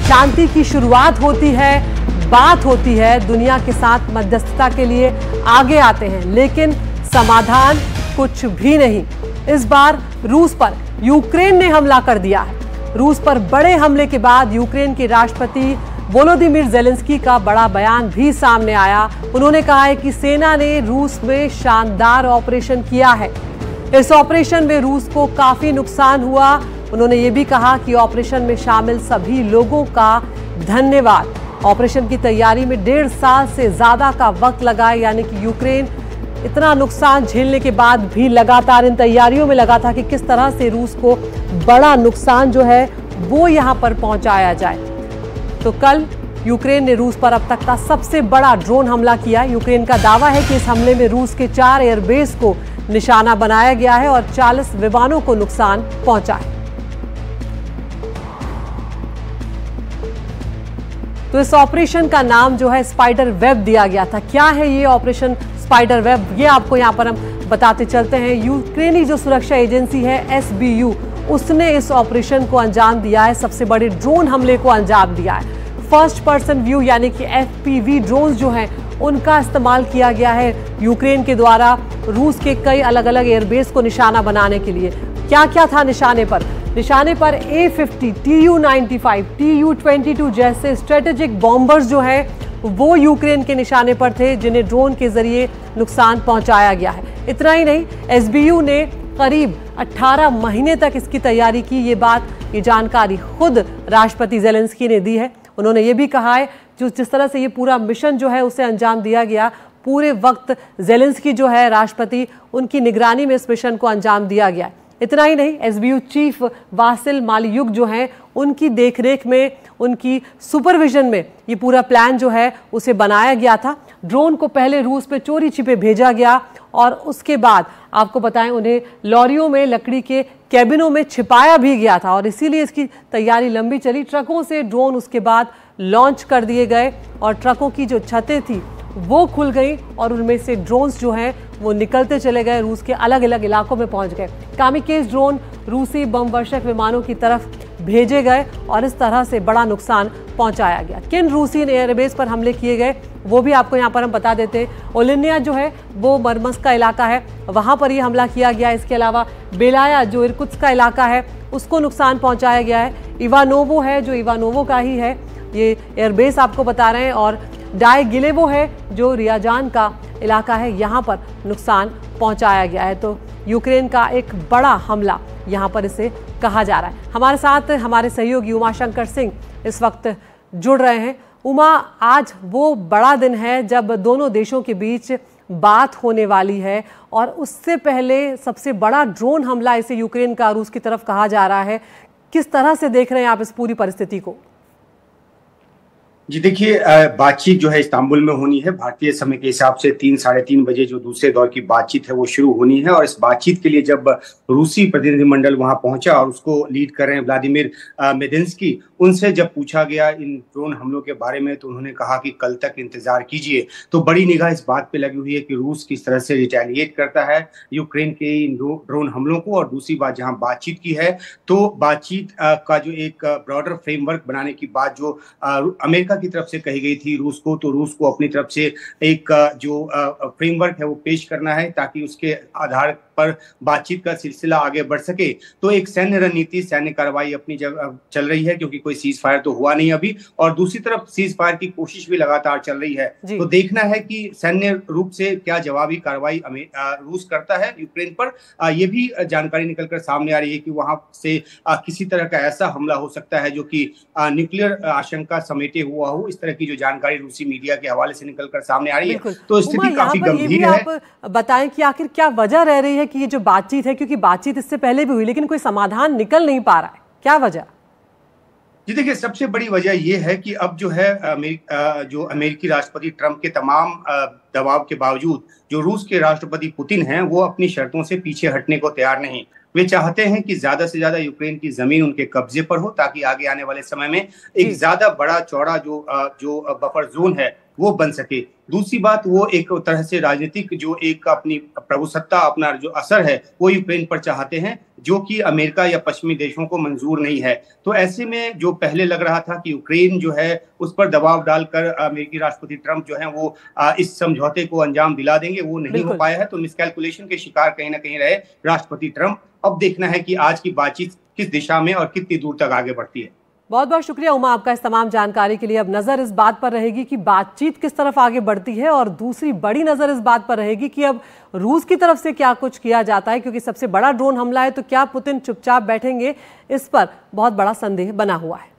शांति की शुरुआत होती है, बात होती है, दुनिया के साथ मध्यस्थता के लिए आगे आते हैं, लेकिन समाधान कुछ भी नहीं। इस बार रूस पर यूक्रेन ने हमला कर दिया है। रूस पर बड़े हमले के बाद यूक्रेन के राष्ट्रपति वोलोदिमीर ज़ेलेंस्की का बड़ा बयान भी सामने आया। उन्होंने कहा है कि सेना ने रूस में शानदार ऑपरेशन किया है। इस ऑपरेशन में रूस को काफी नुकसान हुआ। उन्होंने ये भी कहा कि ऑपरेशन में शामिल सभी लोगों का धन्यवाद। ऑपरेशन की तैयारी में 1.5 साल से ज्यादा का वक्त लगा, यानी कि यूक्रेन इतना नुकसान झेलने के बाद भी लगातार इन तैयारियों में लगा था कि किस तरह से रूस को बड़ा नुकसान जो है वो यहां पर पहुंचाया जाए। तो कल यूक्रेन ने रूस पर अब तक का सबसे बड़ा ड्रोन हमला किया। यूक्रेन का दावा है कि इस हमले में रूस के 4 एयरबेस को निशाना बनाया गया है और 40 विमानों को नुकसान पहुंचा है। तो इस ऑपरेशन का नाम जो है स्पाइडर वेब दिया गया था। क्या है ये ऑपरेशन स्पाइडर वेब, ये आपको यहां पर हम बताते चलते हैं। यूक्रेनी जो सुरक्षा एजेंसी है SBU, उसने इस ऑपरेशन को अंजाम दिया है, सबसे बड़े ड्रोन हमले को अंजाम दिया है। फर्स्ट पर्सन व्यू यानी कि FPV ड्रोन्स जो हैं उनका इस्तेमाल किया गया है यूक्रेन के द्वारा रूस के कई अलग अलग एयरबेस को निशाना बनाने के लिए। क्या क्या था निशाने पर? निशाने पर A50, Tu-95, Tu-22 जैसे स्ट्रेटेजिक बॉम्बर्स जो हैं वो यूक्रेन के निशाने पर थे, जिन्हें ड्रोन के जरिए नुकसान पहुंचाया गया है। इतना ही नहीं, SBU ने करीब 18 महीने तक इसकी तैयारी की। ये जानकारी खुद राष्ट्रपति ज़ेलेंस्की ने दी है। उन्होंने ये भी कहा है जिस तरह से ये पूरा मिशन जो है उसे अंजाम दिया गया, पूरे वक्त ज़ेलेंस्की जो है राष्ट्रपति, उनकी निगरानी में इस मिशन को अंजाम दिया गया। इतना ही नहीं, SBU चीफ वासिल मालियुक जो हैं उनकी देखरेख में, उनकी सुपरविजन में ये पूरा प्लान जो है उसे बनाया गया था। ड्रोन को पहले रूस में चोरी छिपे भेजा गया और उसके बाद आपको बताएं उन्हें लॉरियों में, लकड़ी के कैबिनों में छिपाया भी गया था और इसीलिए इसकी तैयारी लंबी चली। ट्रकों से ड्रोन उसके बाद लॉन्च कर दिए गए और ट्रकों की जो छतें थी वो खुल गई और उनमें से ड्रोन्स जो हैं वो निकलते चले गए, रूस के अलग अलग इलाकों में पहुंच गए। कामिकेज ड्रोन रूसी बम वर्षक विमानों की तरफ भेजे गए और इस तरह से बड़ा नुकसान पहुंचाया गया। किन रूसी एयरबेस पर हमले किए गए वो भी आपको यहाँ पर हम बता देते हैं। ओलिनिया जो है वो मरमस्क का इलाका है, वहाँ पर ये हमला किया गया। इसके अलावा बेलाया जो इरकुत्स्क का इलाका है उसको नुकसान पहुँचाया गया है। इवानोवो है जो इवानोवो का ही है, ये एयरबेस आपको बता रहे हैं। और डायगिलेवो है जो रियाजान का इलाका है, यहाँ पर नुकसान पहुँचाया गया है। तो यूक्रेन का एक बड़ा हमला यहाँ पर इसे कहा जा रहा है। हमारे साथ हमारे सहयोगी उमाशंकर सिंह इस वक्त जुड़ रहे हैं। उमा, आज वो बड़ा दिन है जब दोनों देशों के बीच बात होने वाली है और उससे पहले सबसे बड़ा ड्रोन हमला इसे यूक्रेन का रूस की तरफ कहा जा रहा है। किस तरह से देख रहे हैं आप इस पूरी परिस्थिति को? जी देखिए, बातचीत जो है इस्तांबुल में होनी है। भारतीय समय के हिसाब से 3 साढ़े 3 बजे जो दूसरे दौर की बातचीत है वो शुरू होनी है। और इस बातचीत के लिए जब रूसी प्रतिनिधिमंडल वहां पहुंचा और उसको लीड कर रहे हैं व्लादिमीर मेदिंस्की, उनसे जब पूछा गया इन ड्रोन हमलों के बारे में तो उन्होंने कहा कि कल तक इंतजार कीजिए। तो बड़ी निगाह इस बात पे लगी हुई है कि रूस किस तरह से रिटेलिएट करता है यूक्रेन के इन ड्रोन हमलों को। और दूसरी बात, जहां बातचीत की है तो बातचीत का जो एक ब्रॉडर फ्रेमवर्क बनाने की बात जो अमेरिका की तरफ से कही गई थी रूस को, तो रूस को अपनी तरफ से एक जो फ्रेमवर्क है वो पेश करना है ताकि उसके आधार पर बातचीत का सिलसिला आगे बढ़ सके। तो एक सैन्य रणनीति, सैन्य कार्रवाई अपनी जगह चल रही है क्योंकि कोई सीज फायर तो हुआ नहीं अभी, और दूसरी तरफ सीज फायर की कोशिश भी लगातार चल रही है। तो देखना है कि सैन्य रूप से क्या जवाबी कार्रवाई रूस करता है यूक्रेन पर। यह भी जानकारी निकलकर सामने आ रही है कि वहां से किसी तरह का ऐसा हमला हो सकता है जो कि न्यूक्लियर आशंका समेटे हुआ हो। इस तरह की जो जानकारी रूसी मीडिया के हवाले से निकलकर सामने आ रही है। तो स्थिति काफी गंभीर है। आप बताएं कि आखिर क्या वजह रह रही है कि ये जो बातचीत है, क्योंकि बातचीत इससे पहले भी हुई लेकिन कोई समाधान निकल नहीं पा रहा है, क्या वजह? जी देखिए, सबसे बड़ी वजह यह है कि अब जो है जो अमेरिकी राष्ट्रपति ट्रंप के तमाम दबाव के बावजूद जो रूस के राष्ट्रपति पुतिन हैं वो अपनी शर्तों से पीछे हटने को तैयार नहीं। वे चाहते हैं कि ज्यादा से ज्यादा यूक्रेन की जमीन उनके कब्जे पर हो ताकि आगे आने वाले समय में एक ज्यादा बड़ा चौड़ा जो बफर जोन है वो बन सके। दूसरी बात, वो एक तरह से राजनीतिक जो एक अपनी प्रभुसत्ता, अपना जो असर है वो यूक्रेन पर चाहते हैं, जो कि अमेरिका या पश्चिमी देशों को मंजूर नहीं है। तो ऐसे में जो पहले लग रहा था कि यूक्रेन जो है उस पर दबाव डालकर अमेरिकी राष्ट्रपति ट्रंप जो है वो इस समझौते को अंजाम दिला देंगे, वो नहीं हो पाया है। तो मिसकैलकुलेशन के शिकार कहीं ना कहीं रहे राष्ट्रपति ट्रंप। अब देखना है कि आज की बातचीत किस दिशा में और कितनी दूर तक आगे बढ़ती है। बहुत बहुत शुक्रिया उमा आपका इस तमाम जानकारी के लिए। अब नजर इस बात पर रहेगी कि बातचीत किस तरफ आगे बढ़ती है, और दूसरी बड़ी नजर इस बात पर रहेगी कि अब रूस की तरफ से क्या कुछ किया जाता है, क्योंकि सबसे बड़ा ड्रोन हमला है। तो क्या पुतिन चुपचाप बैठेंगे, इस पर बहुत बड़ा संदेह बना हुआ है।